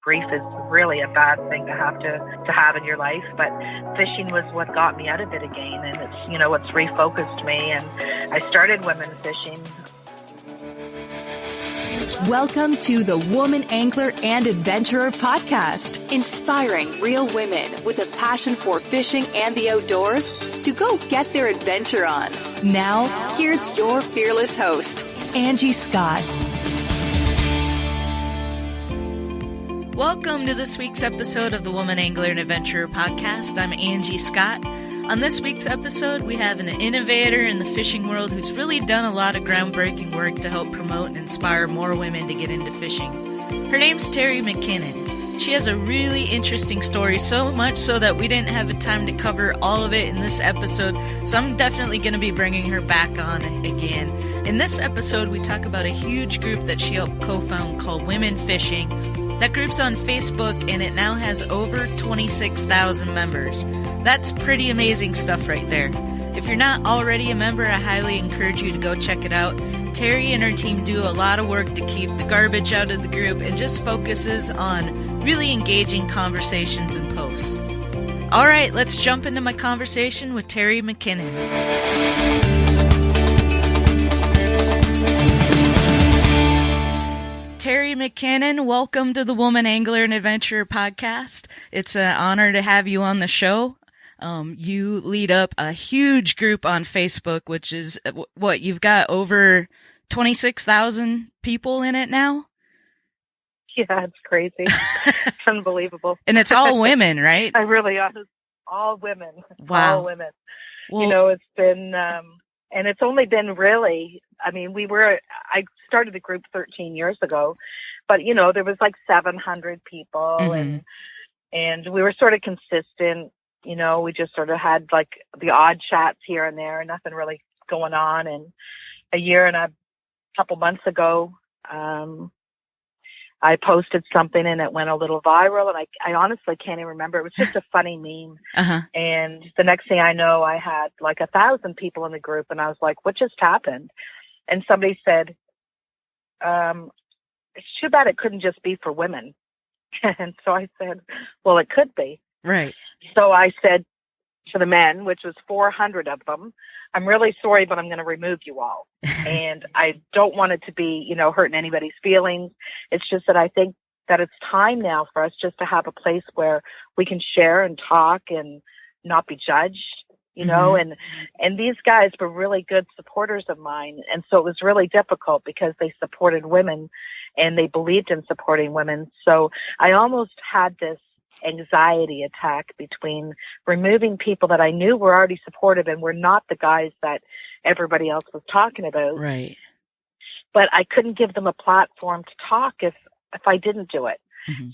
grief is really a bad thing to have in your life. But fishing was what got me out of it again, and it's refocused me, and I started women fishing. Welcome to the Woman Angler and Adventurer podcast, inspiring real women with a passion for fishing and the outdoors to go get their adventure on. Now, here's your fearless host, Angie Scott. Welcome to this week's episode of the Woman Angler and Adventurer podcast. I'm Angie Scott. On this week's episode, we have an innovator in the fishing world who's really done a lot of groundbreaking work to help promote and inspire more women to get into fishing. Her name's Terri McKinnon. She has a really interesting story, so much so that we didn't have the time to cover all of it in this episode, so I'm definitely going to be bringing her back on again. In this episode, we talk about a huge group that she helped co-found called Women Fishing. That group's on Facebook, and it now has over 26,000 members. That's pretty amazing stuff right there. If you're not already a member, I highly encourage you to go check it out. Terri and her team do a lot of work to keep the garbage out of the group and just focuses on really engaging conversations and posts. All right, let's jump into my conversation with Terri McKinnon. Terri McKinnon, welcome to the Woman Angler and Adventurer podcast. It's an honor to have you on the show. You lead up a huge group on Facebook, which is what you've got over 26,000 people in it now. Yeah, it's crazy. It's unbelievable. And it's all women, right? I really are. All women. Wow. All women. Well, It's been, and it's only been really, I started the group 13 years ago, but there was like 700 people and we were sort of consistent. We just sort of had like the odd chats here and there, nothing really going on. And a year and a couple months ago, I posted something and it went a little viral, and I honestly can't even remember. It was just a funny meme. And the next thing I know, I had like 1,000 people in the group, and I was like, what just happened? And somebody said, it's too bad it couldn't just be for women. And so I said, well, it could be. Right. So I said to the men, which was 400 of them, I'm really sorry, but I'm going to remove you all. And I don't want it to be, hurting anybody's feelings. It's just that I think that it's time now for us just to have a place where we can share and talk and not be judged, and these guys were really good supporters of mine. And so it was really difficult because they supported women and they believed in supporting women. So I almost had this anxiety attack between removing people that I knew were already supportive and were not the guys that everybody else was talking about. Right. But I couldn't give them a platform to talk if I didn't do it.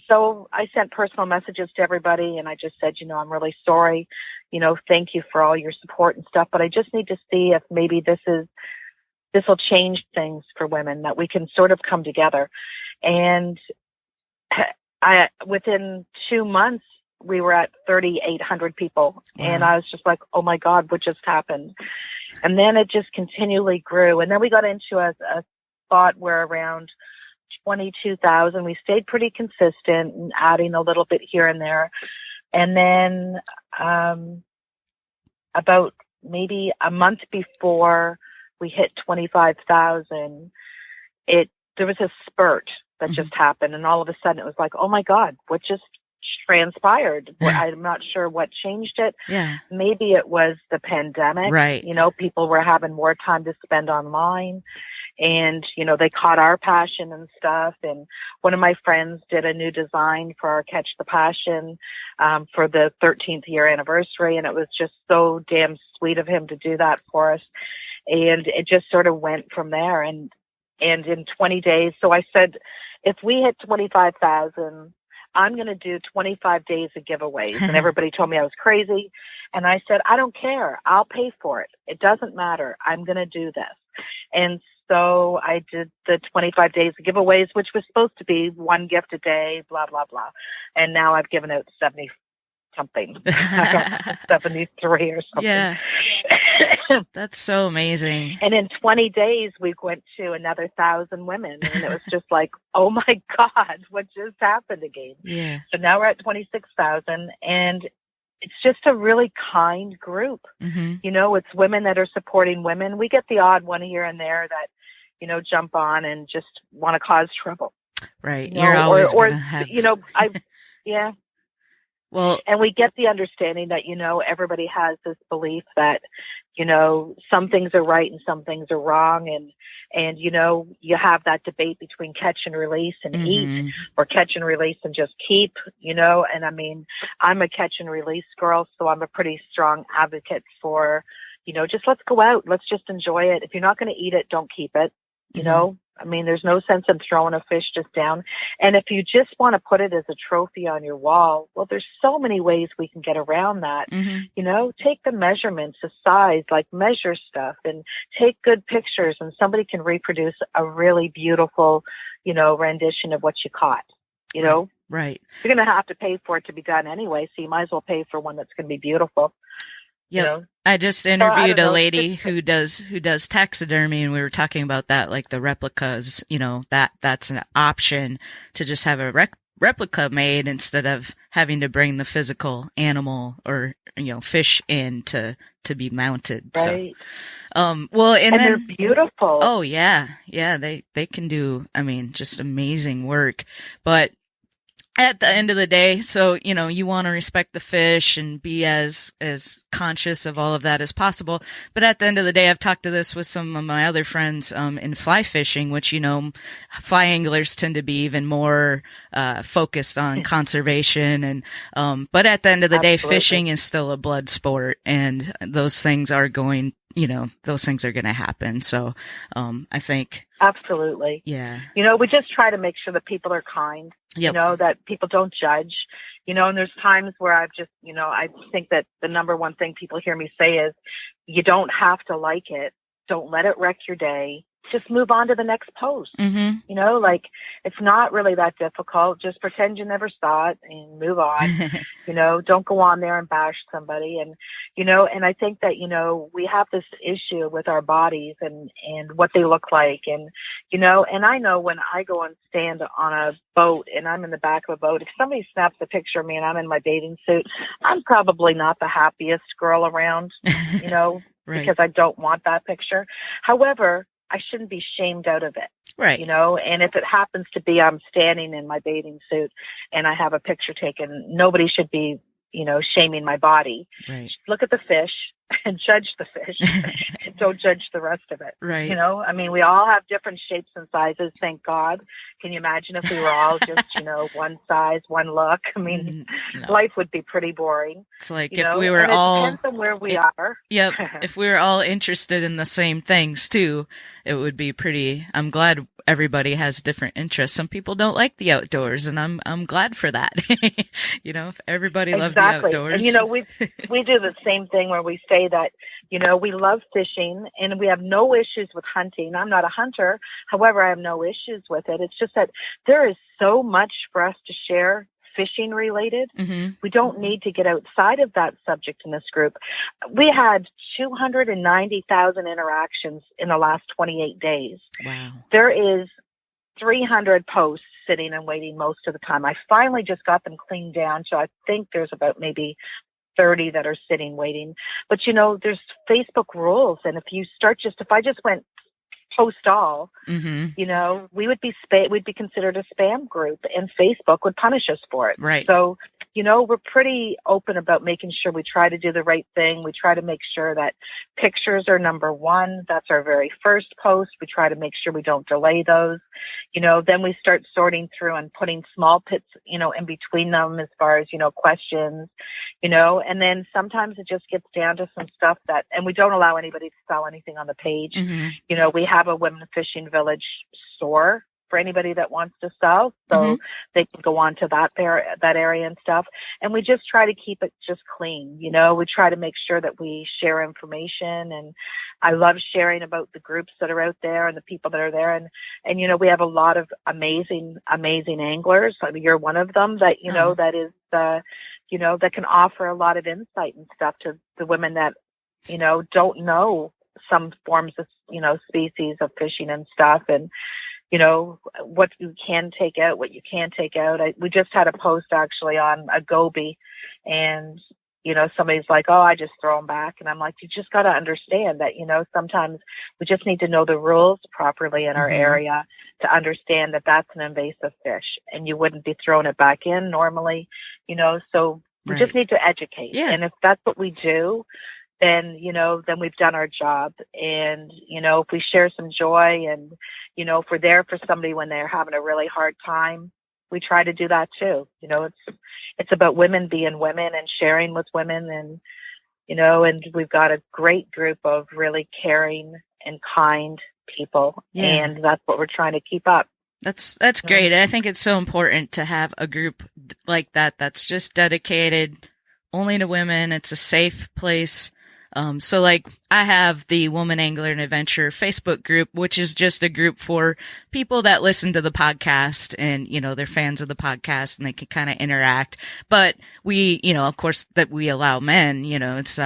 So I sent personal messages to everybody, and I just said, I'm really sorry. Thank you for all your support and stuff, but I just need to see if maybe this will change things for women, that we can sort of come together. And within 2 months, we were at 3,800 people. Wow. And I was just like, oh my God, what just happened? And then it just continually grew. And then we got into a spot where around 22,000, we stayed pretty consistent and adding a little bit here and there. And then about maybe a month before we hit 25,000, there was a spurt that just happened. And all of a sudden it was like, oh my God, what just transpired? I'm not sure what changed it. Yeah. Maybe it was the pandemic. Right. People were having more time to spend online, and, they caught our passion and stuff. And one of my friends did a new design for our Catch the Passion, for the 13th year anniversary. And it was just so damn sweet of him to do that for us. And it just sort of went from there. And in 20 days, so I said, if we hit 25,000, I'm going to do 25 days of giveaways. And everybody told me I was crazy. And I said, I don't care. I'll pay for it. It doesn't matter. I'm going to do this. And so I did the 25 days of giveaways, which was supposed to be one gift a day, blah, blah, blah. And now I've given out 70 something, 73 or something. Yeah. That's so amazing. And in 20 days, we went to another 1,000 women. And it was just like, oh my God, what just happened again? Yeah. So now we're at 26,000. And it's just a really kind group. Mm-hmm. You know, it's women that are supporting women. We get the odd one here and there that, you know, jump on and just want to cause trouble. Right. You know, You're always going to have. You know, yeah. Well, and we get the understanding that, you know, everybody has this belief that, you know, some things are right and some things are wrong. And, you know, you have that debate between catch and release and eat, or catch and release and just keep, you know. And I mean, I'm a catch and release girl, so I'm a pretty strong advocate for, you know, just let's go out. Let's just enjoy it. If you're not going to eat it, don't keep it, you know. I mean, there's no sense in throwing a fish just down. And if you just want to put it as a trophy on your wall, well, there's so many ways we can get around that. You know, take the measurements, the size, like measure stuff and take good pictures, and somebody can reproduce a really beautiful, you know, rendition of what you caught, you know. Right. You're going to have to pay for it to be done anyway, so you might as well pay for one that's going to be beautiful. Yep. You know? I just interviewed a lady who does taxidermy, and we were talking about that, like the replicas, you know, that's an option to just have a replica made instead of having to bring the physical animal or, you know, fish in to be mounted. Right. So, well, and then they're beautiful. Oh yeah. Yeah. They can do, I mean, just amazing work, but at the end of the day, so, you know, you want to respect the fish and be as conscious of all of that as possible. But at the end of the day, I've talked to this with some of my other friends, in fly fishing, which, you know, fly anglers tend to be even more, focused on conservation. And, but at the end of the day, fishing is still a blood sport, and those things are going, you know, those things are going to happen. So, I think. Absolutely. Yeah. You know, we just try to make sure that people are kind, you know, that people don't judge, you know, and there's times where I've just, you know, I think that the number one thing people hear me say is, you don't have to like it. Don't let it wreck your day. Just move on to the next post. You know, like, it's not really that difficult. Just pretend you never saw it and move on. You know, don't go on there and bash somebody. And, you know, and I think that, you know, we have this issue with our bodies and what they look like. And, you know, and I know when I go and stand on a boat and I'm in the back of a boat, if somebody snaps a picture of me and I'm in my bathing suit, I'm probably not the happiest girl around, you know, because I don't want that picture. However, I shouldn't be shamed out of it. Right. You know, and if it happens to be I'm standing in my bathing suit and I have a picture taken, nobody should be, you know, shaming my body. Right. Look at the fish and judge the fish. And don't judge the rest of it. Right. You know, I mean, we all have different shapes and sizes, thank God. Can you imagine if we were all just, you know, one size, one look? I mean, life would be pretty boring. It's like if we were all... It depends on where we are. Yep. If we were all interested in the same things, too, it would be pretty... I'm glad everybody has different interests. Some people don't like the outdoors, and I'm glad for that. You know, if everybody loved the outdoors. And, you know, we do the same thing where we say that, you know, we love fishing and we have no issues with hunting. I'm not a hunter. However, I have no issues with it. It's just that there is so much for us to share fishing related. We don't need to get outside of that subject in this group. We had 290,000 interactions in the last 28 days. Wow. There is 300 posts sitting and waiting most of the time. I finally just got them cleaned down. So I think there's about maybe 30 that are sitting waiting. But, you know, there's Facebook rules. And if I just went post all, you know, we'd be considered a spam group, and Facebook would punish us for it. Right. So, you know, we're pretty open about making sure we try to do the right thing. We try to make sure that pictures are number one. That's our very first post. We try to make sure we don't delay those. You know, then we start sorting through and putting small pits, you know, in between them as far as, you know, questions, you know, and then sometimes it just gets down to some stuff and we don't allow anybody to sell anything on the page. You know, we have a Women Fishing Village store for anybody that wants to sell. So they can go on to that area and stuff. And we just try to keep it just clean. You know, we try to make sure that we share information, and I love sharing about the groups that are out there and the people that are there. And, you know, we have a lot of amazing anglers. I mean, you're one of them that, you know, that is, you know, that can offer a lot of insight and stuff to the women that don't know some forms of, species of fishing and stuff, and, what you can take out, what you can't take out. We just had a post actually on a goby, and, somebody's like, oh, I just throw them back. And I'm like, you just got to understand that, sometimes we just need to know the rules properly in our area to understand that that's an invasive fish and you wouldn't be throwing it back in normally, so we just need to educate. Yeah. And if that's what we do, then, then we've done our job. And, if we share some joy and, if we're there for somebody when they're having a really hard time, we try to do that too. It's about women being women and sharing with women, and, and we've got a great group of really caring and kind people. Yeah. And that's what we're trying to keep up. That's great. I think it's so important to have a group like that that's just dedicated only to women. It's a safe place. So like I have the Woman Angler and Adventure Facebook group, which is just a group for people that listen to the podcast and, they're fans of the podcast and they can kind of interact. But we, of course that we allow men, it's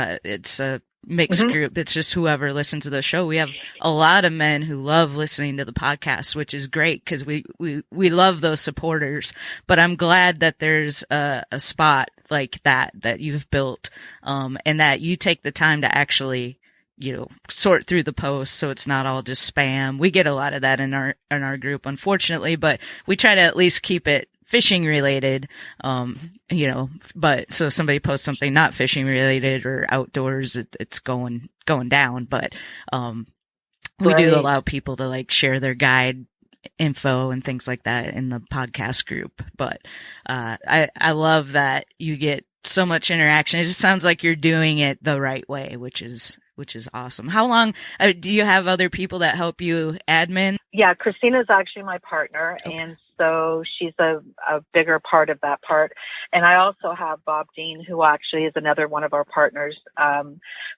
a mixed group. It's just whoever listens to the show. We have a lot of men who love listening to the podcast, which is great because we love those supporters. But I'm glad that there's a spot like that you've built, and that you take the time to actually, sort through the posts so it's not all just spam. We get a lot of that in our group, unfortunately, but we try to at least keep it fishing related, but so if somebody posts something not fishing related or outdoors, it's going down. But, we do allow people to like share their guide info and things like that in the podcast group. But, I love that you get so much interaction. It just sounds like you're doing it the right way, which is awesome. How long, do you have other people that help you admin? Yeah, Christina's actually my partner. Okay. And so she's a bigger part of that part. And I also have Bob Dean, who actually is another one of our partners.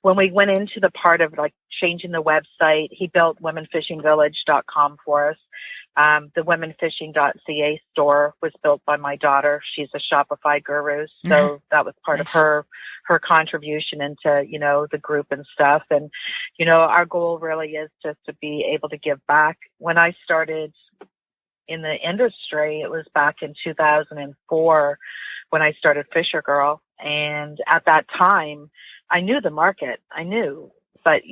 When we went into the part of like changing the website, he built womenfishingvillage.com for us. The womenfishing.ca store was built by my daughter. She's a Shopify guru. So that was part of her contribution into, the group and stuff. And, our goal really is just to be able to give back. When I started in the industry, it was back in 2004 when I started FisherGirl. And at that time, I knew the market. I knew, but,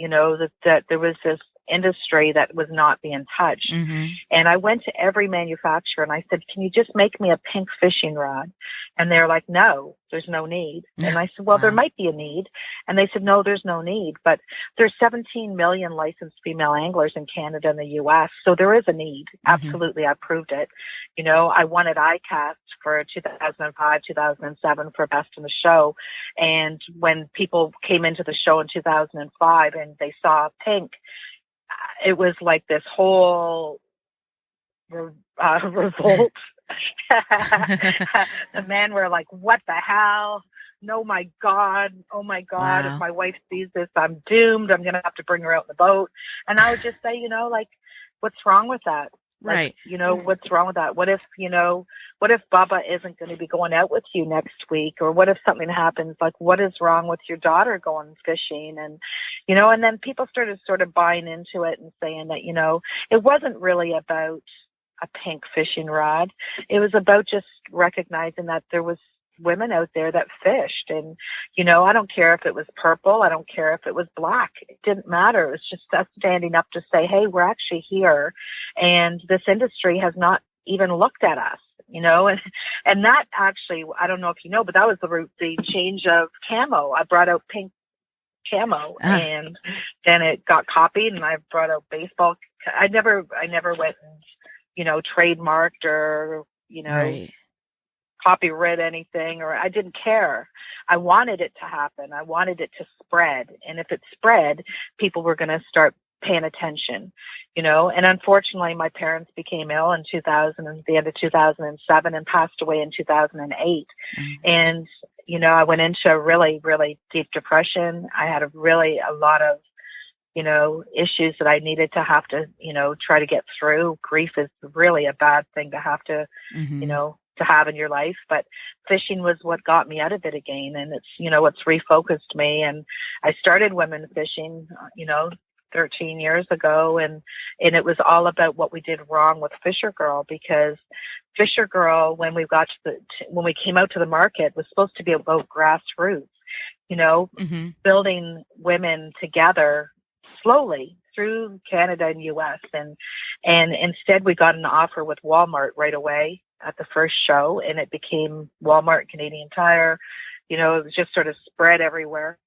that there was this industry that was not being touched. And I went to every manufacturer and I said, can you just make me a pink fishing rod? And they're like, no, there's no need. And I said, well, there might be a need. And they said, no, there's no need. But there's 17 million licensed female anglers in Canada and the US. So there is a need. Absolutely. I proved it. I won at iCast for 2005, 2007 for Best in the Show. And when people came into the show in 2005 and they saw pink, it was like this whole revolt. The men were like, what the hell? No, my God. Oh my God. Wow. If my wife sees this, I'm doomed. I'm going to have to bring her out in the boat. And I would just say, what's wrong with that? Like, right. What's wrong with that? What if Bubba isn't going to be going out with you next week? Or what if something happens? Like, what is wrong with your daughter going fishing? And, and then people started sort of buying into it and saying that, it wasn't really about a pink fishing rod. It was about just recognizing that there was women out there that fished. And, I don't care if it was purple. I don't care if it was black. It didn't matter. It was just us standing up to say, hey, we're actually here. And this industry has not even looked at us, and that actually, I don't know if you know, but that was the change of camo. I brought out pink camo and then it got copied and I brought out baseball. I never went and, trademarked or, right. copyright anything, or I didn't care. I wanted it to happen. I wanted it to spread. And if it spread, people were going to start paying attention, and unfortunately my parents became ill in 2000 and the end of 2007 and passed away in 2008. And, I went into a really, really deep depression. I had a lot of, issues that I needed to have to, try to get through. Grief is really a bad thing to have to, to have in your life, but fishing was what got me out of it again. And it's, it's refocused me. And I started women fishing, 13 years ago. And it was all about what we did wrong with FisherGirl, because FisherGirl, when we came out to the market, was supposed to be about grassroots, building women together slowly through Canada and US. And instead we got an offer with Walmart right away at the first show, and it became Walmart, Canadian Tire. It was just sort of spread everywhere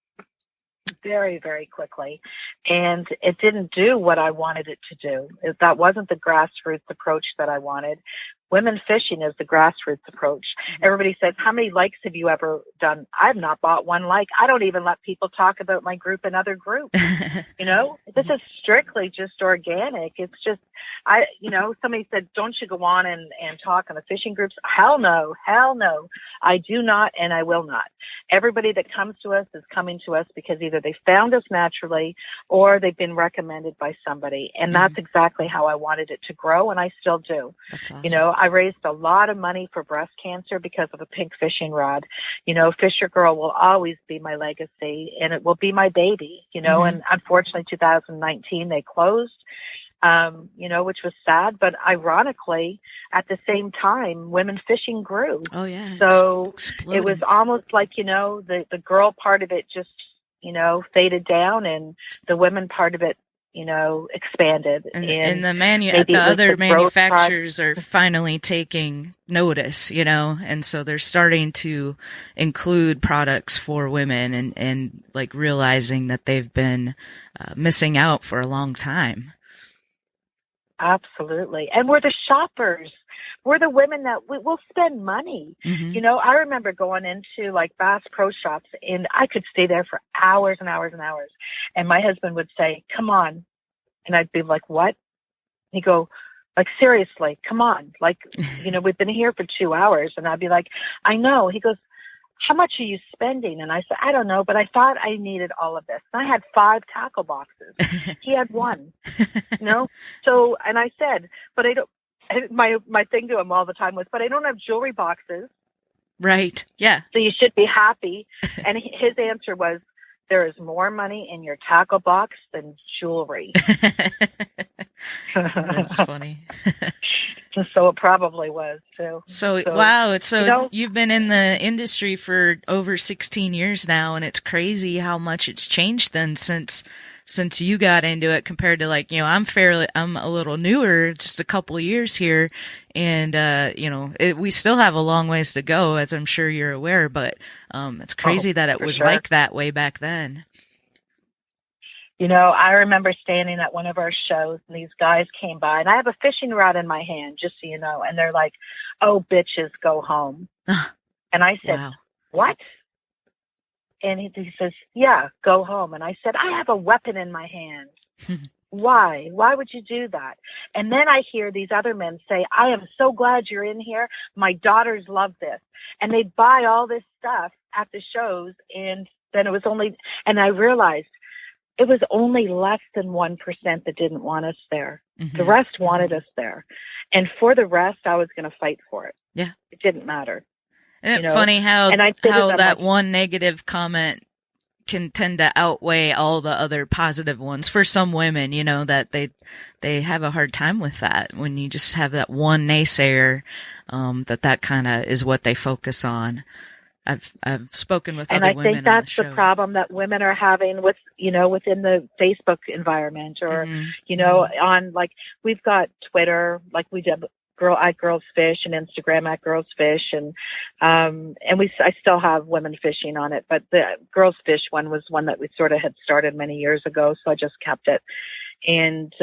very, very quickly. And it didn't do what I wanted it to do. That wasn't the grassroots approach that I wanted. Women fishing is the grassroots approach. Everybody says, how many likes have you ever done? I've not bought one like. I don't even let people talk about my group in other groups. This is strictly just organic. It's just, somebody said, don't you go on and talk on the fishing groups? Hell no. I do not, and I will not. Everybody that comes to us is coming to us because either they found us naturally or they've been recommended by somebody. And that's exactly how I wanted it to grow, and I still do. That's awesome. I raised a lot of money for breast cancer because of a pink fishing rod. FisherGirl will always be my legacy, and it will be my baby, and unfortunately 2019 they closed, which was sad, but ironically at the same time, women fishing grew. Oh yeah. So it was almost like, the girl part of it just, faded down, and the women part of it, expanded. And the other manufacturers are finally taking notice, and so they're starting to include products for women and like realizing that they've been missing out for a long time. Absolutely. And we're the shoppers. We're the women that will spend money. I remember going into like Bass Pro Shops, and I could stay there for hours and hours and hours. And my husband would say, come on. And I'd be like, what? He'd go, like, seriously, come on. Like, we've been here for 2 hours. And I'd be like, I know. He goes, how much are you spending? And I said, I don't know, but I thought I needed all of this. And I had 5 tackle boxes. He had 1, So, and I said, but I don't, my thing to him all the time was, but I don't have jewelry boxes. Right. Yeah. So you should be happy. And his answer was, there is more money in your tackle box than jewelry. That's funny. So it probably was too. So wow. So you've been in the industry for over 16 years now, and it's crazy how much it's changed then since you got into it compared to like, I'm a little newer, just a couple of years here. And, we still have a long ways to go, as I'm sure you're aware, but, it's crazy that it was like that way back then. I remember standing at one of our shows, and these guys came by, and I have a fishing rod in my hand, just so you know, and they're like, oh, bitches, go home. And I said, wow. What? And he says, yeah, go home. And I said, I have a weapon in my hand. Why? Why would you do that? And then I hear these other men say, I am so glad you're in here. My daughters love this. And they buy all this stuff at the shows. And then it was and I realized it was only less than 1% that didn't want us there. The rest wanted us there. And for the rest, I was going to fight for it. Yeah. It didn't matter. Isn't it funny how that one negative comment can tend to outweigh all the other positive ones for some women, that they have a hard time with that when you just have that one naysayer, that kind of is what they focus on. I've spoken with other women on the show. And I think that's the problem that women are having with, within the Facebook environment or, on like, we've got Twitter, like we did at Girls Fish, and Instagram at Girls Fish. And I still have women fishing on it, but the Girls Fish one was one that we sort of had started many years ago. So I just kept it. And,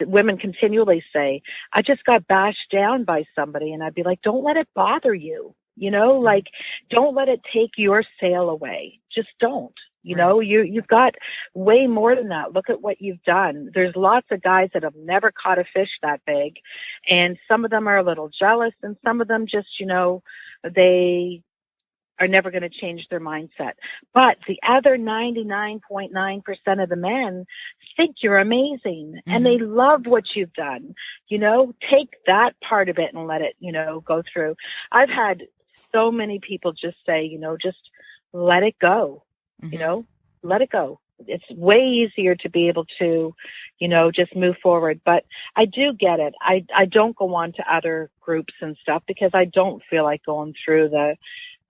women continually say, I just got bashed down by somebody. And I'd be like, don't let it bother you. Like, don't let it take your sale away. Just don't. You've got way more than that. Look at what you've done. There's lots of guys that have never caught a fish that big, and some of them are a little jealous, and some of them just, they are never going to change their mindset. But the other 99.9% of the men think you're amazing and they love what you've done. Take that part of it and let it, go through. I've had so many people just say, just let it go, let it go. It's way easier to be able to, just move forward. But I do get it. I don't go on to other groups and stuff because I don't feel like going through the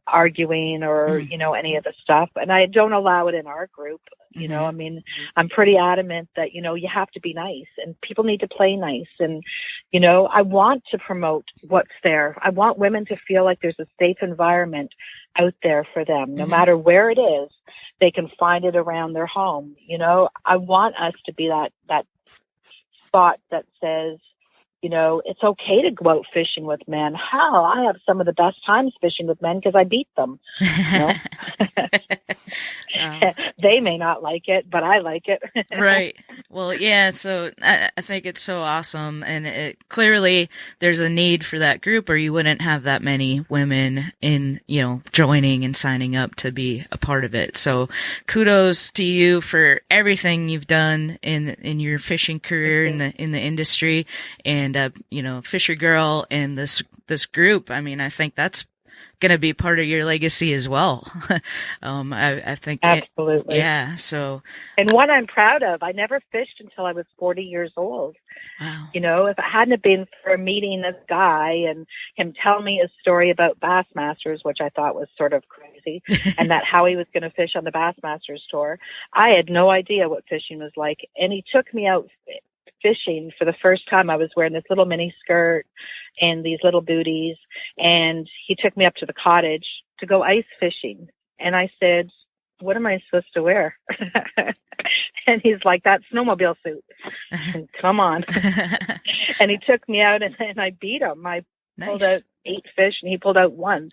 arguing or, any of the stuff. And I don't allow it in our group. I mean, I'm pretty adamant that, you have to be nice and people need to play nice. And, I want to promote what's there. I want women to feel like there's a safe environment out there for them, no matter where it is. They can find it around their home. I want us to be that spot that says, it's okay to go out fishing with men. Hell, I have some of the best times fishing with men because I beat them. They may not like it, but I like it. Right. Well, yeah. So I think it's so awesome, and clearly there's a need for that group, or you wouldn't have that many women in, joining and signing up to be a part of it. So kudos to you for everything you've done in your fishing career in the industry, and FisherGirl and this group. I mean, I think that's going to be part of your legacy as well. I think absolutely. So, and one I'm proud of, I never fished until I was 40 years old. Wow. If it hadn't been for meeting this guy and him telling me a story about Bassmasters, which I thought was sort of crazy, and that how he was going to fish on the Bassmasters tour, I had no idea what fishing was like. And he took me out fishing for the first time. I was wearing this little mini skirt and these little booties, and he took me up to the cottage to go ice fishing. And I said, what am I supposed to wear? And he's like, that snowmobile suit. And, come on. And he took me out and I beat him. I pulled out 8 fish and he pulled out 1.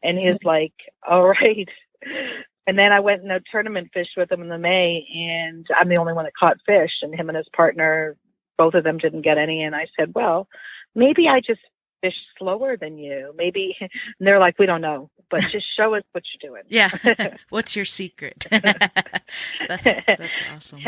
And he's like, all right. And then I went in a tournament fish with him in the May, and I'm the only one that caught fish, and him and his partner, both of them didn't get any. And I said, well, maybe I just fish slower than you. Maybe. And they're like, we don't know, but just show us what you're doing. Yeah. What's your secret? That's awesome.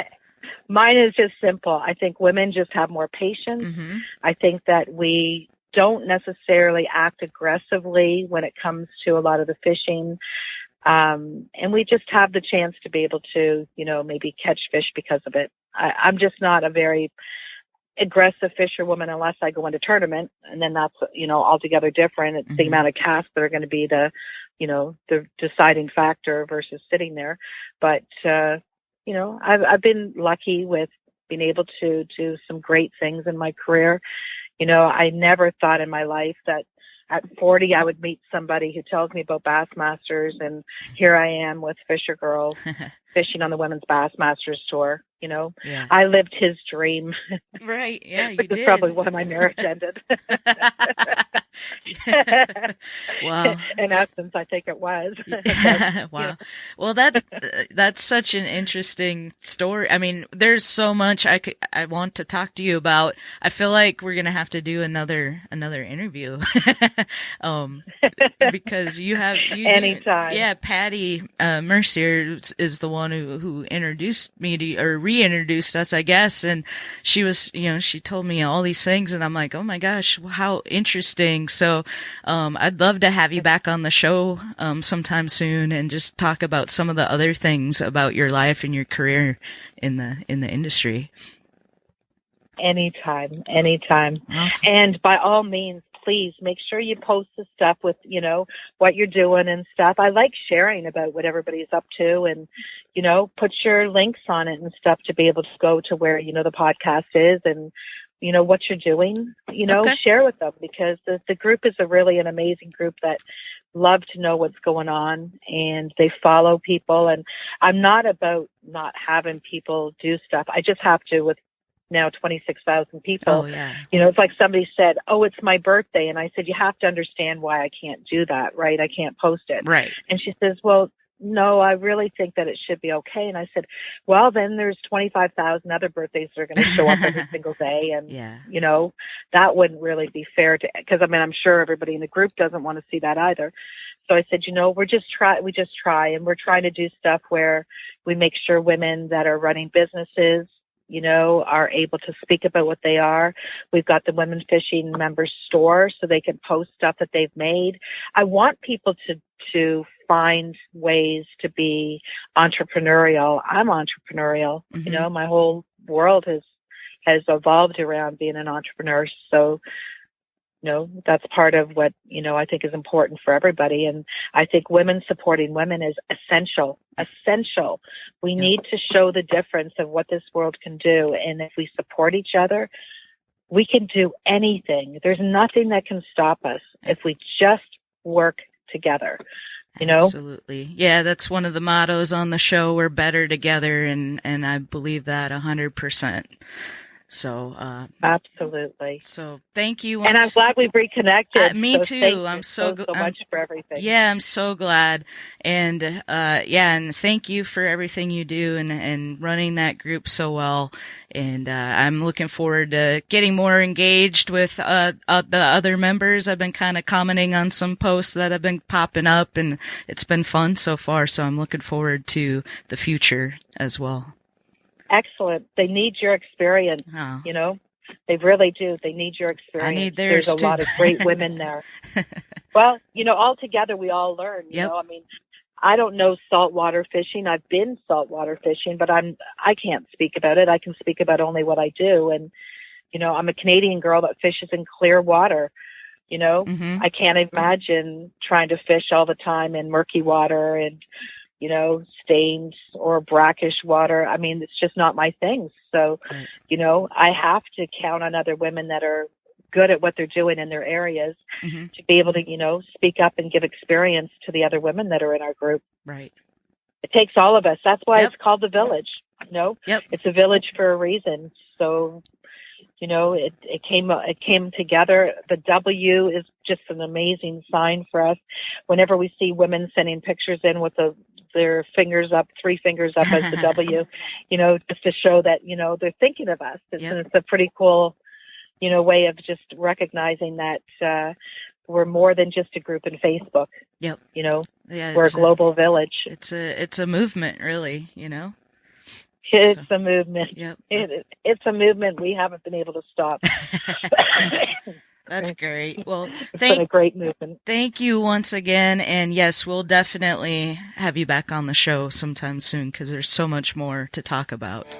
Mine is just simple. I think women just have more patience. I think that we don't necessarily act aggressively when it comes to a lot of the fishing. And we just have the chance to be able to, maybe catch fish because of it. I'm just not a very aggressive fisherwoman unless I go into tournament, and then that's, altogether different. It's the amount of casts that are going to be the deciding factor versus sitting there. But, I've been lucky with being able to do some great things in my career. I never thought in my life that at 40, I would meet somebody who tells me about Bassmasters, and here I am with FisherGirl fishing on the Women's Bassmasters Tour. Yeah. I lived his dream. Right. Yeah, you Which did. is probably why my marriage ended. Wow. In essence, I think it was. Wow. Well, that's such an interesting story. I mean, there's so much I want to talk to you about. I feel like we're gonna have to do another interview. Because you anytime. Yeah, Patty Mercier is the one who introduced me to, or reintroduced us, I guess. And she was, she told me all these things, and I'm like, oh my gosh, how interesting. So, I'd love to have you back on the show, sometime soon, and just talk about some of the other things about your life and your career in the industry. Anytime. Awesome. And by all means, please make sure you post the stuff with, what you're doing and stuff. I like sharing about what everybody's up to, and, put your links on it and stuff to be able to go to where, the podcast is, and, what you're doing, Okay. Share with them, because the group is an amazing group that love to know what's going on, and they follow people. And I'm not about not having people do stuff. I just have to with now 26,000 people. Oh, yeah. It's like somebody said, oh, it's my birthday. And I said, you have to understand why I can't do that, right? I can't post it. Right. And she says, well, no, I really think that it should be okay. And I said, well, then there's 25,000 other birthdays that are going to show up every single day. And, you know, that wouldn't really be fair to, because I mean, I'm sure everybody in the group doesn't want to see that either. So I said, you know, we just try, and we're trying to do stuff where we make sure women that are running businesses, you know, are able to speak about what they are. We've got the Women Fishing Members Store so they can post stuff that they've made. I want people to find ways to be entrepreneurial. I'm entrepreneurial. Mm-hmm. You know, my whole world has evolved around being an entrepreneur. So, you know, that's part of what, you know, I think is important for everybody. And I think women supporting women is essential. We need to show the difference of what this world can do. And if we support each other, we can do anything. There's nothing that can stop us if we just work together. You know? Absolutely. Yeah, that's one of the mottos on the show. We're better together. And I believe that 100%. So, absolutely. So thank you. And I'm glad we've reconnected. Me too. I'm so much for everything. Yeah, I'm so glad. And, and thank you for everything you do and running that group so well. And, I'm looking forward to getting more engaged with, the other members. I've been kind of commenting on some posts that have been popping up, and it's been fun so far. So I'm looking forward to the future as well. Excellent. They need your experience, you know. They really do. They need your experience. I need theirs There's a lot of great women there. Well, you know, all together we all learn, you know. I mean, I don't know saltwater fishing. I've been saltwater fishing, but I can't speak about it. I can speak about only what I do. And, you know, I'm a Canadian girl that fishes in clear water. You know, I can't imagine trying to fish all the time in murky water and, you know, stained or brackish water. I mean, it's just not my thing. So, you know, I have to count on other women that are good at what they're doing in their areas to be able to, you know, speak up and give experience to the other women that are in our group. Right. It takes all of us. That's why it's called the village. You know, it's a village for a reason. So, you know, it came together. The W is just an amazing sign for us. Whenever we see women sending pictures in with their fingers up, 3 fingers up as the W, you know, just to show that, you know, they're thinking of us. It's a pretty cool, you know, way of just recognizing that we're more than just a group in Facebook. You know, we're a global village. It's a movement, really, you know. It's a movement. It's a movement we haven't been able to stop. That's great. Well, it's been a great movement. Thank you once again. And yes, we'll definitely have you back on the show sometime soon because there's so much more to talk about.